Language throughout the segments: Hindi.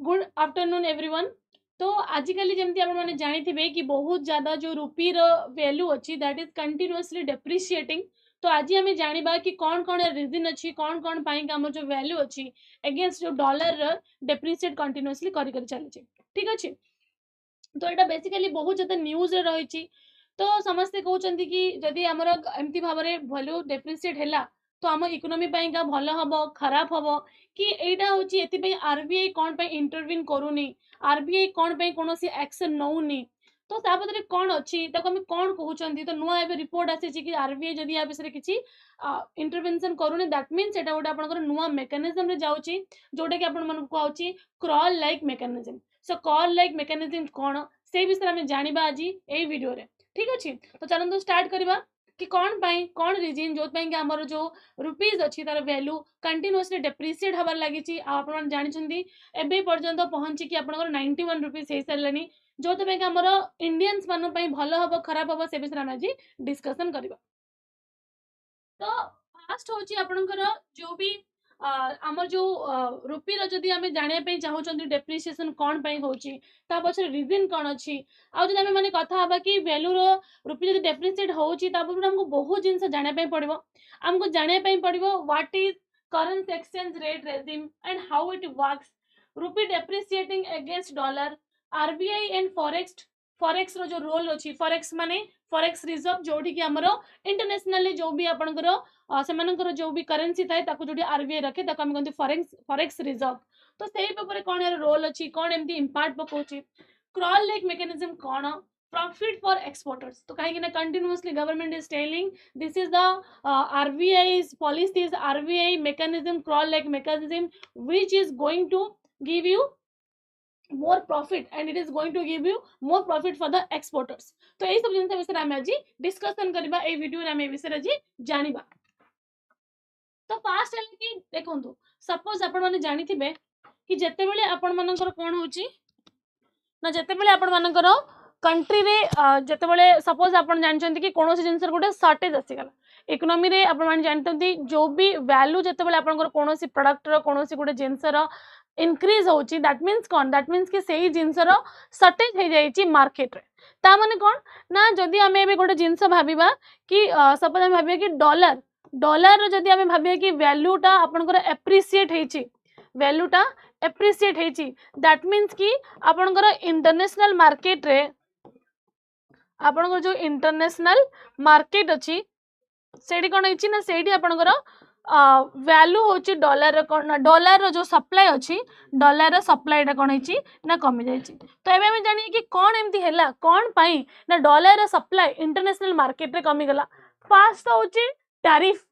Good afternoon everyone. तो आजिकल जमती आप मैंने जानी कि बहुत ज़्यादा जो रुपी वैल्यू अच्छी दैट इज कंटिन्यूअसली डेप्रिशिएटिंग। तो आज आम जाना कि कौन कौन रिजन अच्छी कौन कौन पाई आम जो वैल्यू अच्छी एगेंस्ट जो डॉलर डेप्रिशिएट कंटिन्यूअसली कर चली। ठीक अच्छे। तो यहाँ बेसिकली बहुत ज़्यादा न्यूज रही। तो समस्ते कहते कि जदि आमर एमती भाव में वैल्यू डेप्रिशिएट है तो आम इकोनॉमी का भल हम खराब हम कि यहाँ हूँ आरबीआई कौन इंटरव्यून करूनी आरबीआई कौन कौन एक्शन नौनी। तो तापदे कौन अच्छी आम कौन कहते तो नुआ ए रिपोर्ट आसी कि आरबीआई जदि या विषय किसी इंटरवेंशन करूनी दैट मीन्स एटा गोटे आपनकर नुआ मेकानिज्म रे जाउची जोटा कि आपण मन कहउची क्रॉल लाइक मेकानिज्म। सो क्रॉल लाइक मेकानिज्म कौन से विषय में जानिबा आज ए वीडियो रे। ठीक अच्छे। तो चलते स्टार्ट करवा कि कौन रिजन जो आमर जो रुपीज अच्छी तार वैल्यू कंटिन्यूअसली डेप्रिशिएट हबार लगी। आप जानते एवं पर्यंत पहुंची कि आप 91 रुपीज हो सारे जो आमर इंडियंस मान भल हम खराब हम से विषय में आज डिस्कसन करवा। तो फास्ट हूँ आपणकर जो भी आमर जो रुपी जदि आम जानापी चाहूँ डेप्रिसिएसन कौन होता पचर रिजन कौन अच्छी आदि आम मैंने कथा हाँ कि वैल्यू रुपी जब डेप्रिसिएट होमको बहुत जिन जानापी पड़ो आमको जानापी पड़ो what is currency exchange rate regime and how it works rupee depreciating against dollar RBI and forex रो जो रोल अच्छी फॉरेक्स माने फॉरेक्स रिजर्व जोठी कि हमरो इंटरनेशनली जो भी आपनकर सेमानकर जो भी करेंसी थाए ताको जोठी आरबीआई रखे ताको हम कहते फॉरेक्स रिजर्व। तो सेही पेपर कौन यार रोल अच्छी कौन एमती इंपैक्ट पकोची क्रॉल लाइक मेकानिज्म कौन प्रॉफिट फॉर एक्सपोर्टर्स। तो कहीं ना continuously government is telling this is the RBI's policies RBI mechanism crawl like mechanism which is going to give you more profit and it is going to give you more profit for the exporters। तो यही सब जिन विषय आम आज डिस्कसन करबा ए वीडियो रे आम ए विषय आज जानिबा। तो फास्ट है कि देखंतु सपोज आपण माने जानि थिबे कि जत्ते बेले आपण मानकर कोन होची ना जत्ते बेले आपण मानकर कंट्री रे जत्ते बेले सपोज आपण जानचंती कि कोनोसी जिंसर गोटे शॉर्टेज आसी गला इकोनॉमी रे आपण माने जानतंती जो भी वैल्यू जत्ते बेले आपनकर कोनोसी प्रोडक्ट रो कोनोसी गोटे जिंसर इनक्रीज होची दैट मीन्स कौन दैट मीन्स कि सेही जिंसर शॉर्टेज हो जाइची मार्केट रे। ता माने कौन ना जदि आमे एबे गोटे जिंस भाबिबा कि सपोज आमे भाबिबा कि डॉलर जदि आमे भाबिबा कि वैल्यूटा आपनकर एप्रिशिएट हेची वैल्यूटा एप्रिशिएट हेची दैट मीन्स कि आपनकर इंटरनेशनल मार्केट रे आपनकर जो इंटरनेशनल मार्केट अछि सेडी कोन हेची ना सेडी आपनकर वैल्यू होची डॉलर जो सप्लाई अच्छी डॉलर सप्लाईटा कौन है ना कमी जाइए। तो ये आम जानिए कि कौन एमती है कौन पाई ना डॉलर सप्लाई इंटरनेशनल मार्केट रे कमी गला। फास्ट तो होची tariff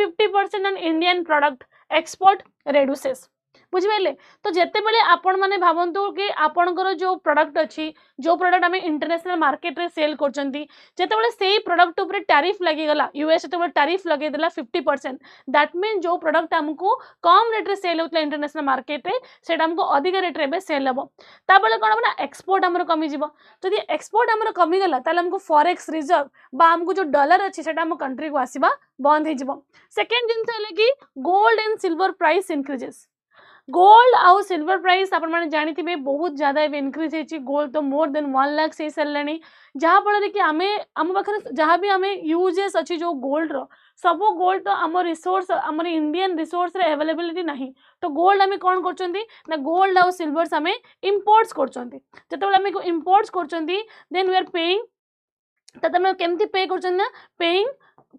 50% on Indian product export reduces बुझिपारे। तो जिते बड़े आपण मैंने भावतु कि आपणकर जो प्रोडक्ट अच्छी जो प्रोडक्ट आम इंटरनेशनल मार्केट रे सेल करते से प्रोडक्ट उपर टैरिफ लगिगला यूएस जो टैरिफ लगेदेला 50% दैट मीन जो प्रोडक्ट आमको कम रेट रे सेल होता इंटरनेशनल मार्केट रे सेटा हमको अधिक रेट रे सेल हम ताबले कौन हम ना एक्सपोर्ट आमर कमिज जदि एक्सपोर्ट आमर कमिगला ताले हमको फॉरेक्स रिजर्व बा हमको जो डॉलर अच्छी सेटा हम कंट्री को आसीबा बंद हो। सेकेंड जिनस है कि gold and silver price increases gold आउ सिल्वर प्राइस आप जानी बहुत ज्यादा इनक्रीज होती गोल्ड तो मोर देन 1 लाख से सारे जहाँफल कि आम आम पाखे जहाँ भी आम यूजेस अच्छी जो गोल्ड रो सब गोल्ड तो आम रिसोर्स आम इंडियन रिसोर्स रे अवेलेबिलिटी नहीं। तो गोल्ड आम कौन कर गोल्ड आउ सिल्वर्स आम इम्पोर्ट्स कर इम्पोर्ट्स कर देन वी आर पेइंग तो केमती पे कर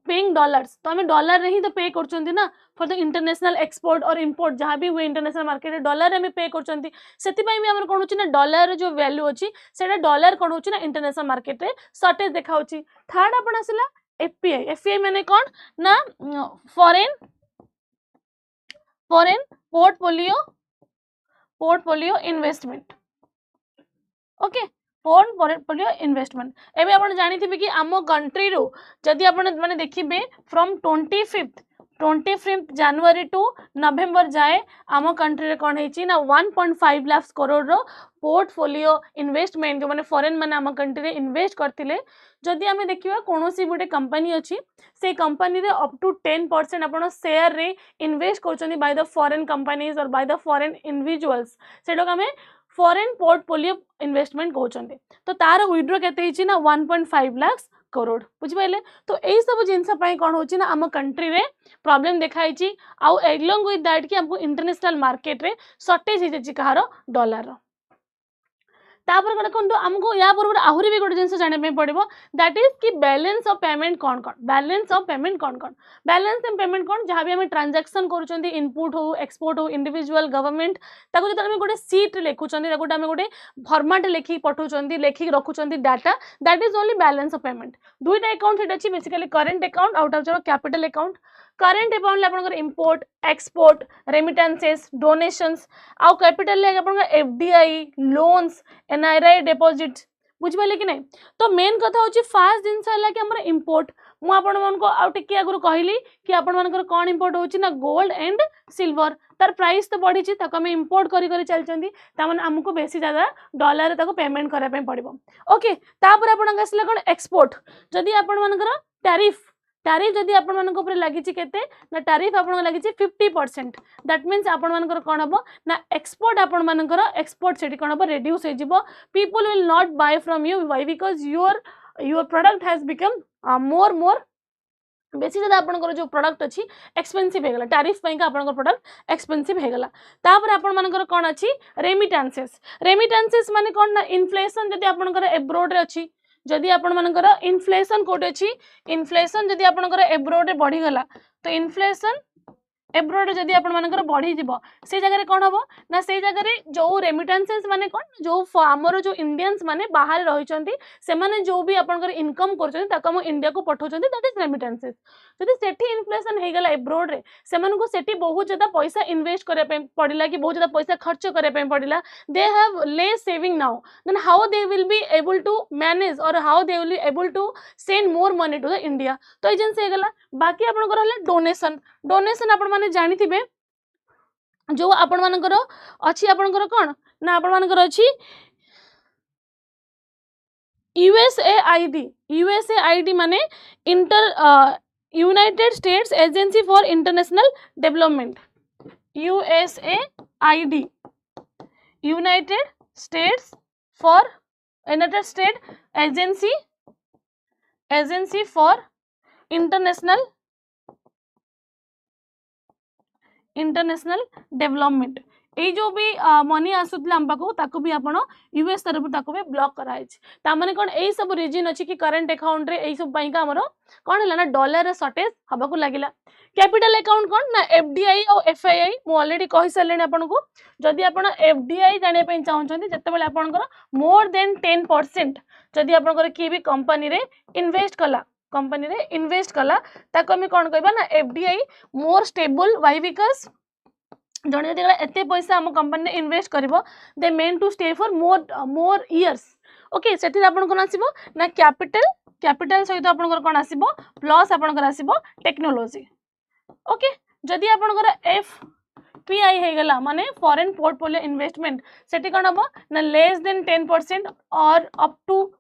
पेइंग डॉलर्स। तो हमें डॉलर नहीं तो पे कर ना फॉर द इंटरनेशनल एक्सपोर्ट और इंपोर्ट जहाँ भी हुए इंटरनेशनल मार्केट डॉलर में पे कर भी कौन हो डॉलर जो वैल्यू अच्छी से डॉलर कौन हो इंटरनेशनल मार्केट रे शॉर्टेज देखा। थर्ड आपण आसला एफपीआई एफपीआई माने कौन ना foreign portfolio investment okay portfolio investment. एबे आपण जानि थिबे कि आमो कंट्री रो जदि आपण माने देखिबे फ्रॉम 25th 25 जनवरी टू नवेम्बर जाए आम कंट्री रे कौन है ना 1.5 लाख करोड़ रो पोर्टफोलियो इन्वेस्टमेंट जो मैंने फॉरेन मैंने आम कंट्री रे इन्वेस्ट करते जदि आम देखा कौन सी गोटे कंपनी अच्छी से कंपनी रे अप टू 10% आप शेयर रे इन्वेस्ट कर बाय द फॉरेन कंपनीज और बाय द फॉरेन इंडिविजुअल्स से आम फॉरेन पोर्टफोलियो इन्वेस्टमेंट कहते तो तार विड्रो केते ना 1.5 लाख करोड़ बुझिपारे तो यही सब जिनस कौन हो आम कंट्री रे प्रॉब्लम देखाई आउ एलोंग विथ दैट कि हमको इंटरनेशनल मार्केट रे शॉर्टेज हो कहार डॉलर तापर देखो आमको या पूर्व आहरी भी गोटे जिन जाना पड़ो दैट इज कि बैलेंस ऑफ पेमेंट कौन कौन बैलेंस ऑफ पेमेंट कौन कौन बैलेंस ऑफ पेमेंट कौन जहाँ भी आम ट्रांजैक्शन करुँच इनपुट हो एक्सपोर्ट हो इंडिविजुअल गवर्नमेंट ताको जो गोटे सीट लिखुँच गोटे आम गोटे फॉर्मेट लिखिक पठाऊँ लिखिक रखुँच data that is only balance of payment दुईटा अकाउंट सेट अच्छी basically current account out of capital account current account आप इंपोर्ट एक्सपोर्ट रेमिटेंसेस डोनेशंस आउ capital FDI loans NRI deposit बुझिपारे कि नहीं तो मेन कथा हूँ फास्ट जिनस है कि आम इंपोर्ट मुझे आगुरी कहली कि आपर कौन इंपोर्ट होना गोल्ड एंड सिल्वर तार प्राइस तो बढ़ी आम इंपोर्ट कर चलती आमको बेसी ज्यादा डॉलर पेमेंट कराया पड़ो ओके तापर आप आसला कौन एक्सपोर्ट जदि आपर टैरिफ टैरिफ जदि आप लगी ना टैरिफ आप लगी 50% दैट मीन्स आपण कौन हम ना एक्सपोर्ट आपण एक्सपोर्ट से कौन हम रेड्यूस हो people will not buy from you why because your product has become more बेसी ज्यादा आपंकर जो प्रोडक्ट अच्छी एक्सपेंसिव होगा टैरिफ आपंकर प्रोडक्ट एक्सपेंसिव होगा तापर आपंकर कौन अच्छी रेमिटेंसेस माने कौन ना इन्फ्लेशन जदि आपंकर एब्रोड रे अच्छी जदि आपण मानकर इन्फ्लेशन कोटे अच्छी इन्फ्लेशन जदि आपंकर एब्रोड रे बढ़ीगला तो इन्फ्लेशन एब्रोड जदि आपण मानकर बढ़ी जीव से जगह कौन हम ना से जगह जो रेमिटेंसेस माने कौन जो आमर जो इंडियंस माने बाहर रही से माने जो भी आपंकर इनकम कर इंडिया को पठाउछन दैट इज रेमिटेंसेस जदि सेठी इन्फ्लेशन हेगला एब्रोड रे सेमानकु सेठी बहुत ज्यादा पैसा इन्वेस्ट करे पड़िला कि बहुत ज्यादा पैसा खर्च करे पड़िला they have less saving now then how they will be able to manage और how they will be able to send more money to the India तो ये जिनस हेगला बाकी आपनकर हले डोनेशन डोनेशन आपण माने जानि थिबे जो आपण मानकर अछि आपनकर कोन ना आपण मानकर अछि यूएसएआईडी माने inter United states agency for international development USAID United states agency for international development ये जो भी मनी आसूला आम पाखु ताकू भी आपण यूएस तरफ ताकू भी ब्लॉक कराई तामाने कौन यही सब रीजन अच्छी कि करेंट अकाउंट रे यही सब आमर कौन है ना डॉलर शॉर्टेज हवा लगिला कैपिटल अकाउंट कौन ना एफडीआई और एफआईआई मु ऑलरेडी कहि सारे आपको जदि आप एफडीआई जानापी चाहते जितेबाला आपंकर मोर देन 10% जदि आपंकर किए भी कंपनी रे इन्वेस्ट कला ताको आम कौन कहबा ना FDI more stable why because जड़े जब एत पैसा आम कंपनी इन्वेस्ट कर दे meant to stay for more years okay से कौन आसो ना कैपिटल सहित आपंकर कौन आसो प्लस आपंकर आसो टेक्नोलोजी ओके जदि आपंकर एफपीआई होगला माने फॉरेन पोर्टफोलियो इन्वेस्टमेंट से कौन हम ना लेस देन 10% और अप टू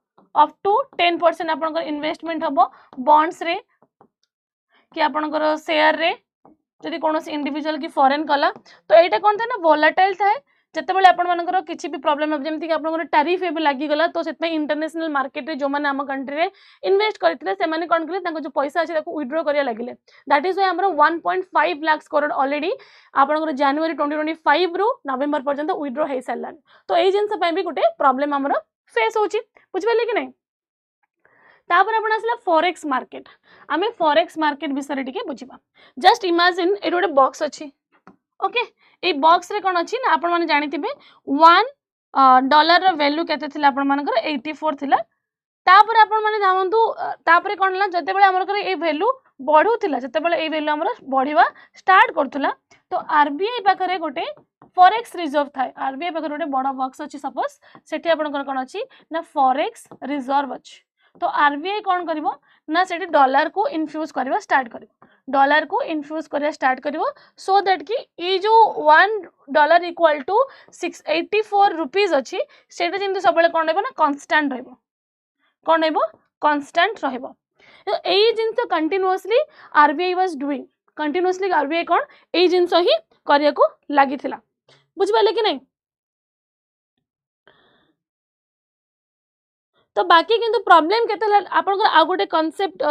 10% आपंकर इन्वेस्टमेंट हम बॉन्ड्स रे कि आपंकर शेयर रे जदि कौन इंडिविजुअल की फॉरेन कला तो यहाँ कौन था ना वोलाटाइल थाए जितेबाला आपंकर किसी भी प्रॉब्लम जमीक आप टैरिफ भी लगिगला तो इंटरनेशनल मार्केट रे जो मैंने आम कंट्री रे इन्वेस्ट करते से कौन कले जो पैसा अच्छे विड्रो करा लगे that is why 1.5 lakh crore already आपंकर जनवरी 2025 रु नवेम्बर पर्यंत विड्रो हो सारा तो यही जिनस भी गोटे प्रॉब्लम आमर फेस होची बुझिपारे कि नहीं तापर आपण आसला फॉरेक्स मार्केट आमे फॉरेक्स मार्केट विषय टिके बुझिबा जस्ट इमेजिन ए गोटे बॉक्स अछि ओके ए बॉक्स रे कोन अछि ना आपण माने जानिथिबे $1 रो वैल्यू केते थिला आपण मानकर 84 थिला तापर आपण माने जामंतु तापर कोन ला जते बेले हमर करे ए वैल्यू बढ़ुथिला जते बेले ए वैल्यू हमर बढ़िवा स्टार्ट करथुला तो आरबीआई पाखरे गोटे फॉरेक्स रिजर्व थाए आरबीआई पाखरे गोटे बड़ बॉक्स अछि सपोज सेठी आपण कोन अछि ना फॉरेक्स रिजर्व अछि तो आरबीआई कौन करिवो ना सेठी डॉलर को इन्फ्यूज करबा स्टार्ट करिवो डॉलर को इन्फ्यूज करबा स्टार्ट करिवो सो दैट कि ये जो $1 इक्वल टू 684 रुपीज अच्छी सेटा जेमती सब कौन रहिबो ना कांस्टेंट रहिबो कौन रहिबो कांस्टेंट रहिबो तो एई जिंस continuously RBI was doing continuously RBI कौन एई जिंस ही करिया को लागि थिला बुझ पाले कि नहीं तो बाकी किंतु प्रॉब्लम केते आपन आ गोटे कांसेप्ट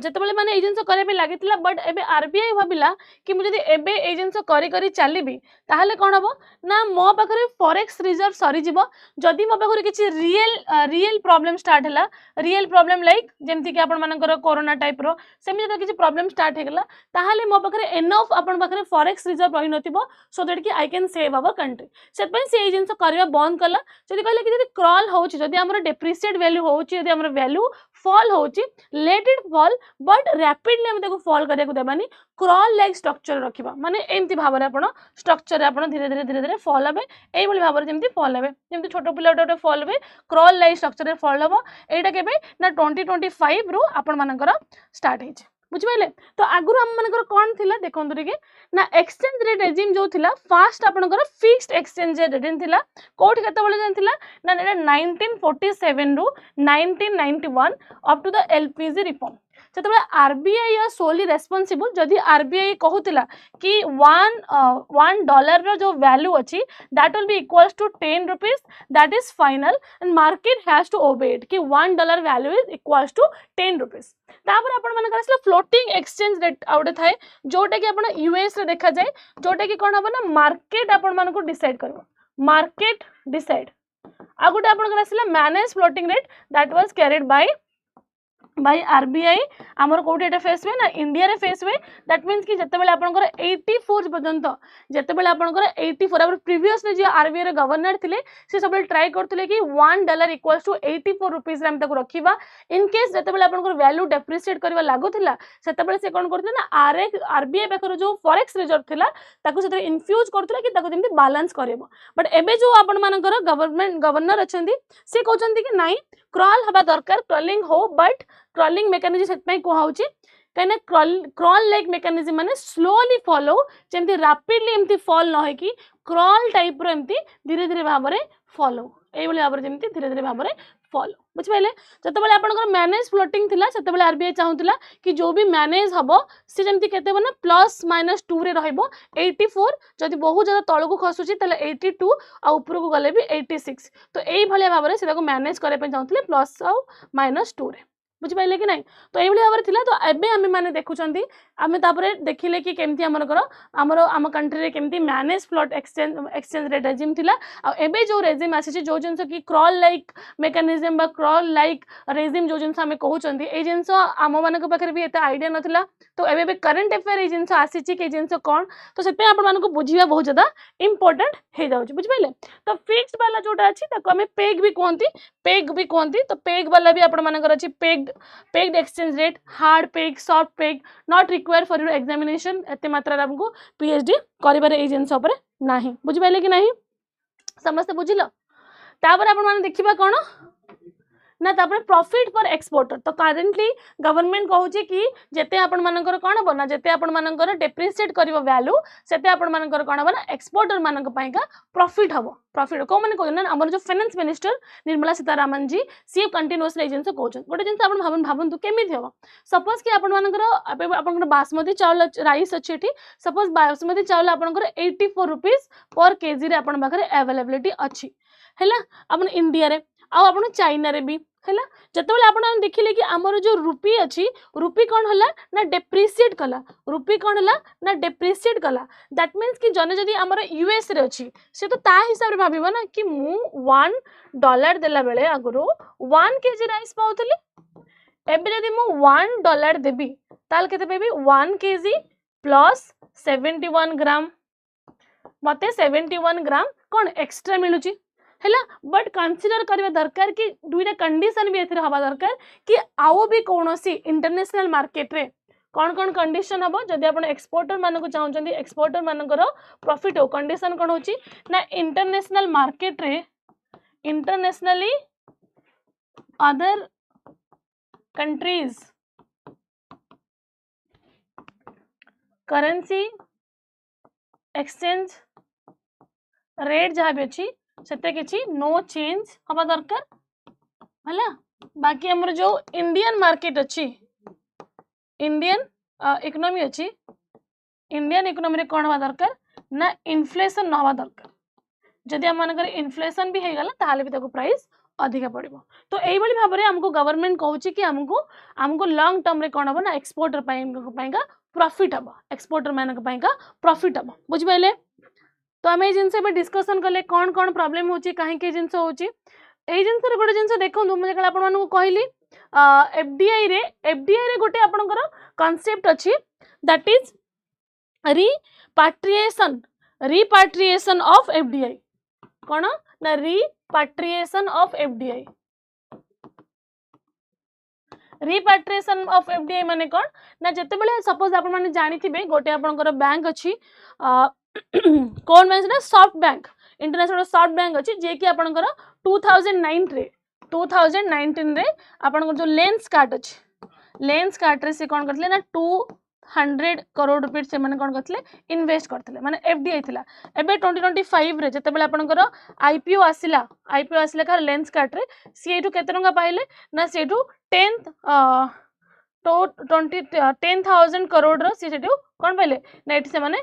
जिते माने ये जिन करने लगी बट एबे आरबीआई भाविला कि मुझे एबे ये जिन करी चलबी ताहले कौन हम ना मो पाखे फॉरेक्स रिजर्व सरीज जदि मो पाखे किसी रियल प्रॉब्लम स्टार्ट है रियल प्रॉब्लम लाइक जमती कि आपण मानकर कोरोना टाइप रो सेमि किसी प्रॉब्लम स्टार्ट होगला ताहले मो पाखे एनफ आपण पाखे फॉरेक्स रिजर्व रही नथिबो सो दैट कि I can save our country से से जिन करवा बंद कला जदि कहले कि जदि क्रॉल होची जदि हमर डेप्रिसिएट वैल्यू होची जदि हमर वैल्यू फॉल होची let it fall but rapidly हम देखो फॉल करिया को देबानी क्रॉल लाइक स्ट्रक्चर रखिबा माने एमती भाव रे आपण स्ट्रक्चर रे आपण धीरे धीरे फॉल हेबे एई भली भाव रे जेमती फॉल हेबे जेमती छोटो पिलाटे फॉल हेबे क्रॉल लाइक स्ट्रक्चर रे फॉल हेबो एटा केबे ना 2025 रु आपण मानकर स्टार्ट हे बुझिपाइले तो आगुर हम मानकर कोन थिला देखंतु रे ना एक्सचेंज रेट रेजिम जो थिला फास्ट आपनकर फिक्स्ड एक्सचेंज रेट थिला कोठ केते बोले जन थिला ना 1947 रु 1991 up to the LPG reform जब आरबीआई सोली रेस्पॉन्सिबल जदि आरबीआई कहूला कि $1 रो जो वैल्यू अच्छी that will be equals to 10 rupees that is final and market has to obey it कि $1 value is equals to 10 rupees तापर आपण मानकर असला फ्लोटिंग एक्सचेंज रेट आउटे थाए जोटा कि आपण यूएस रे देखा जाए जोटा कि कोन हबो ना मार्केट आपण मानको डिसाइड करबो मार्केट डिसाइड आ गुटे आपण असला manage floating rate that was carried by RBI आमर कोठी एटा फेस वे ना इंडिया रे फेस वे दैट मींस कि जते बेले आपनकर 84 पर्यंत जते बेले आपनकर 84 अब प्रीवियसली जे आरबीआई रे गवर्नर थिले से सब ट्राई करथिले कि $1 इक्वल्स टू 84 रुपीस रे हम ताको रखिबा इन केस जते बेले आपनकर वैल्यू डेप्रिशिएट करबा लागो थिला सेते बेले से कोन करथिले ना आरबीआई पाखर जो फॉरेक्स रिजर्व थिला ताको सेते इन्फ्यूज करथिले कि ताको जेमति बैलेंस करबो बट एबे जो आपन मानकर गवर्नर अछंदी से कहउछंदी कि नाही क्रॉल हबा दरकार क्रॉलिंग हो बट क्रॉलिंग मेकानिजम सेतपई कोहाउची कने क्रॉल लाइक मेकानिजम माने स्लोली फॉलो जेमति रैपिडली एमति फॉल न होय कि क्रॉल टाइप रो एमति धीरे धीरे भाबरे फॉलो एई बले भाबरे जेमति धीरे धीरे भाबरे फॉलो बुझ पाइले जते बेले आपनकर मैनेज फ्लोटिंग थिला सेते बेले आरबीआई चाहुतिला कि जो भी मैनेज हबो से जेमति केते बना +-2 रे रहइबो 84 जदि बहुत ज्यादा तळ को खसुची तले 82 आ ऊपर को गले भी 86 तो एई भले भाबरे सेटा को मैनेज करे पे चाहुतिले प्लस आ -2 रे बुझिपाइले कि नहीं तो ये भाव में तो एबे आम मैंने देखुं आम देखिले कि केमती आमर आम कंट्री रे केमती manage float exchange rate regime थिला आ एबे जो रेजिम आसी जो जिनस कि क्रॉल लाइक मेकानिजम बा क्रॉल लाइक रेजिम जो जिनस आम कहउचंती ए जिनस आम मान पाखे भी एत आइडिया नथिला तो एबे करंट अफेयर ए जिनस आसी कि जिनस कौन तो से आपण मानको बुझिबा बहुत ज्यादा इंपोर्टेंट हे जाउची बुझिपाइले तो फिक्स्ड वाला जोटा अछि ताको हमें पेग भी कहती तो पेग वाला भी आपण मानकर अछि pegged exchange rate hard peg soft peg not required for your examination एते मात्रा हमको पीएचडी करिबारे ए जिंस ऊपर नाही बुझि पाइले कि नाही समस्त बुझिलो तापर आपण माने देखिबा कोन ना तापर प्रॉफिट फॉर एक्सपोर्टर तो करेंटली गवर्नमेंट कहूची कि जेते आपण मानकर कोन बना जेते आपण मानकर डेप्रिशिएट करिवो वैल्यू सेते आपण मानकर कोन बना एक्सपोर्टर मानक पाइका प्रॉफिट हबो प्रॉफिट को माने कहन ना हमर जो फाइनेंस मिनिस्टर निर्मला सीतारामन जी सी कंटीन्यूअसली एजेंसी कहउछन गोटे जिंस आपण भाबंतु केमिति हबो सपोज कि आपण मानकर आपण बासमती चावल राइस अछि एठी सपोज बासमती चावल आपनकर 84 रुपीस पर केजी रे आपण बाखरे अवेलेबिलिटी अछि हैला आपण इंडिया रे आ आपण चाइना रे भी हैला जतबेले आपण देखिले कि हमर जो रुपी अछि रुपी कोन हला ना डेप्रिशिएट कला रुपी कोन हला ना डेप्रिशिएट कला दैट मींस कि जने जदी हमर यूएस रे अछि से तो ता हिसाब रे भाबिबो ना कि मु $1 देला बेले आगरो 1 केजी राइस पाउतली एबे जदी मु $1 देबी ताल केते पेबी 1 केजी प्लस 71 ग्राम मते 71 ग्राम कोन एक्स्ट्रा मिलुची हैला बट कंसीडर करबा दरकार कि दुईटा कंडीशन भी एथरे हबा दरकार कि आउ भी कोनोसी इंटरनेशनल मार्केट रे कौन कंडीशन हम जदि आप एक्सपोर्टर मानक चाहते एक्सपोर्टर मानकर प्रॉफिट हो कंडीशन कौन होची ना इंटरनेशनल मार्केट रे internationally other countries currency exchange rate जहाँ भी अच्छी से किसी नो चेंज हवा दरकार है। बाकी हमर जो इंडियन मार्केट अच्छी इंडियन इकोनॉमी अच्छी इंडियन इकोनॉमी रे कौन हवा दरकार ना इन्फ्लेशन न हवा दरकार। जदि आम मानकर इन्फ्लेशन भी होगला ताहले भी ताको प्राइस अधिका पड़ो। तो यही भाव में आमको गवर्नमेंट कहूँ कि आमको आमको लॉन्ग टर्म रे कौन हम ना एक्सपोर्टर प्रॉफिट हम एक्सपोर्टर मान प्रॉफिट हम बुझिपारे। तो आम जिनस डिस्कसन कले कौन कौन प्रॉब्लम होची कहीं जिनस होची एई जिनस गोटे जिनस देखो मुझे आपको कहली एफडीआई रे गोटे आपनकर कांसेप्ट अच्छी दैट इज रिपाट्रिएशन ऑफ एफडीआई कौन ना रिपाट्रिएशन ऑफ एफडीआई रिपाट्रिएशन ऑफ एफडीआई माने कौन ना जिते बेले सपोज आपण माने जानि थिबे गोटे आपनकर बैंक अच्छी कौन बैंक ना soft bank international soft bank अच्छी जे कि आपनकर 2019 रे आपनकर जो लेंस कार्ड अच्छी लेंस कार्ड रे से कौन करथले ना 200 करोड़ रुपये से माने कौन करथले इन्वेस्ट करथले माने एफडीआई थिला। एबे 2025 रे जते बेले आपनकर आईपीओ आसिला का लेंस कार्ड रे सीएटू केते टंका पाइले ना सीएटू 10,000 करोड़ रो सीएटू कौन पाइले ना एठी से माने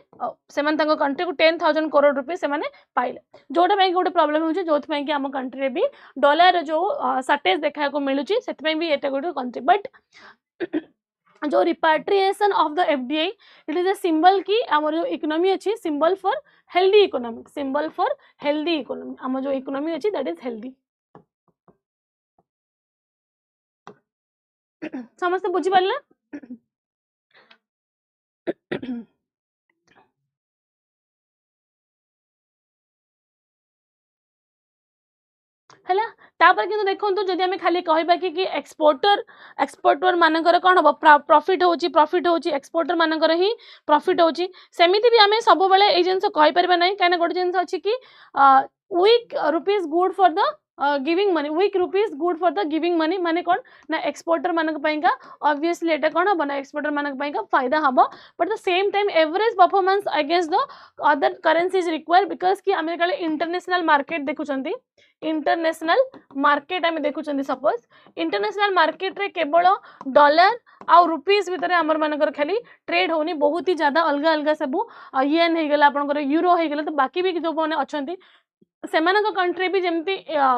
कंट्री को 10,000 करोड़ रुपये से माने पाइले जोटा पे गोटे प्रॉब्लम होची जोथ पे कि हम कंट्री रे भी डॉलर जो शॉर्टेज देखा को मिलुची सेत पे भी एटा गोटे कंट्री बट जो repatriation of the FDI it is a symbol की आमर जो इकोनॉमी अच्छी सिंबल फॉर हेल्दी इकोनॉमी आम जो इकोनॉमी अच्छी दैट इज हेल्दी। समस्त बुझी पारले है तापर किंतु देखो जदि आम खाली कहबा कि एक्सपोर्टर मानकर कौन हम प्रॉफिट होची एक्सपोर्टर मानकर ही प्रॉफिट होची सेमिति भी आम सब बेले ए जिनस कहि परबा नै काहे ना गोटे जिनस अछि कि weak rupees good for the giving money weak rupees good for the giving money माने कौन ना एक्सपोर्टर मानक पाइका ऑब्वियसली एटा कौन हम ना एक्सपोर्टर मानक पाइका फायदा हम but the same time average performance against the other currencies require because कि आम इंटरनेशनल मार्केट देखुचंती इंटरनेशनल मार्केट आम देखुं सपोज इंटरनेशनल मार्केट रे केवल डॉलर आउ रुपीज भितर आमर मानकर खाली ट्रेड होनी बहुत ही ज्यादा अलग अलग सब येन हो गला आपनकर यूरो हो गला तो बाकी भी जो मैंने अच्छा सेमानक कंट्री भी जमती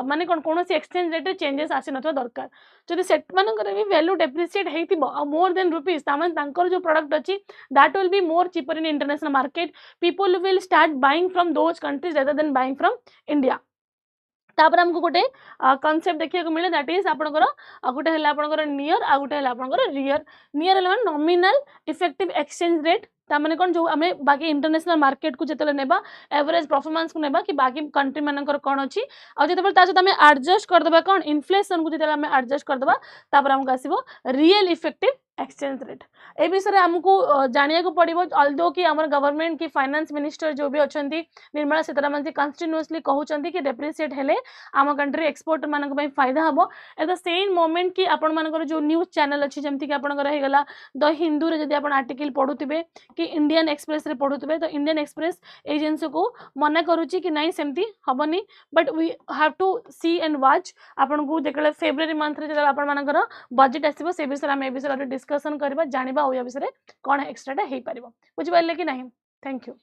माने कौन एक्सचेंज रेट रे चेंजेस आसी न दरकार जदि सेट मानकर भी वैल्यू डेप्रिशिएट होइतिबो मोर देन रुपीज तामान तांकर जो प्रोडक्ट अछि that will be more cheaper in international market people will start buying from those countries rather than buying from India. तापर हमको गोटे कॉन्सेप्ट देखिए को मिले दैट इज आपनकर गोटे है आपनकर नियर आ गोटे है आपनकर नियर है नॉमिनल इफेक्टिव एक्सचेंज रेट तामाने कौन जो आम बाकी इंटरनेशनल मार्केट को जिते नेबा एवरेज परफॉर्मेंस को नेबा कि बाकी कंट्री मानकर कौन अच्छी आ जो सहित आम एडजस्ट करदे कौन इन्फ्लेशन को जिते आम एडजस्ट करदे तापर हमको आसो real effective exchange rate A विषय हमको जानिया को पड़ो अल्दो कि आम गवर्नमेंट की फाइनेंस मिनिस्टर जो भी अच्छा निर्मला सीतारमण जी कंटिन्यूअसली कहते कि डेप्रिशिएट हेले आम कंट्री एक्सपोर्टर मान फायदा हम एट द सेम मोमेंट कि आपण मानकर जो न्यूज चैनल अच्छी जमती कि आपनकर होगला द हिंदू रे जदि आपण आर्टिकल पढ़ुथिबे कि इंडियन एक्सप्रेस रे पढ़ुथिबे तो इंडियन एक्सप्रेस ए जिनस को मना करूची कि नहीं सेमती हबनी but we have to see and watch आपन को जेकले फेब्रुअरी मंथ रे जदि आपण मानकर बजेट आसीबो से विषय हम ए विषय डिस्कशन करबा जानिबा ओ या विषय कौन एक्स्ट्राटा हो पार बुझिपारे कि नहीं। Thank you.